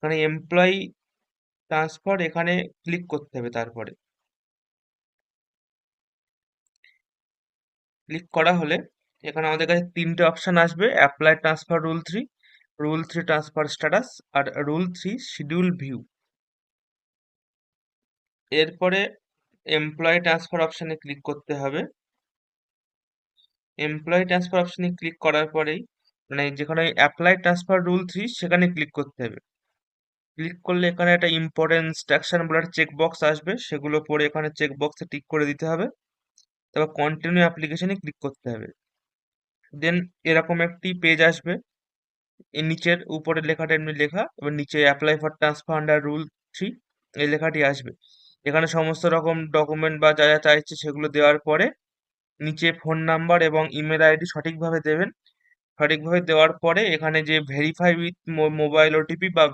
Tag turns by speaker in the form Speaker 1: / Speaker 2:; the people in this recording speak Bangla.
Speaker 1: এখানে এমপ্লয়ি ট্রান্সফার এখানে ক্লিক করতে হবে। তারপরে ক্লিক করা হলে এখানে আমাদের কাছে তিনটে অপশন আসবে: apply transfer rule three transfer status, আর রুল থ্রি শিডিউল ভিউ। এরপরে এমপ্লয়ি ট্রান্সফার অপশনে ক্লিক করতে হবে। এমপ্লয়ি ট্রান্সফার অপশনে ক্লিক করার পরেই মানে যেখানে অ্যাপ্লাই ট্রান্সফার রুল থ্রি সেখানে ক্লিক করতে হবে। ক্লিক করলে এখানে একটা ইম্পর্টেন্ট ইনস্ট্রাকশন বলে একটা চেক বক্স আসবে, সেগুলো পরে এখানে চেক বক্সে টিক করে দিতে হবে। তারপর কন্টিনিউ অ্যাপ্লিকেশনে ক্লিক করতে হবে। দেন এরকম একটি পেজ আসবে। এর নিচের উপরে লেখাটা এমনি লেখা, এবার নিচে apply for transfer under rule three এই লেখাটি আসবে। এখানে সমস্ত রকম ডকুমেন্ট বা যা যা চাইছে সেগুলো দেওয়ার পরে নিচে ফোন নাম্বার এবং ইমেল আইডি সঠিকভাবে দেবেন। সঠিকভাবে দেওয়ার পরে এখানে যে ভেরিফাই উইথ মোবাইল ওটিপি বা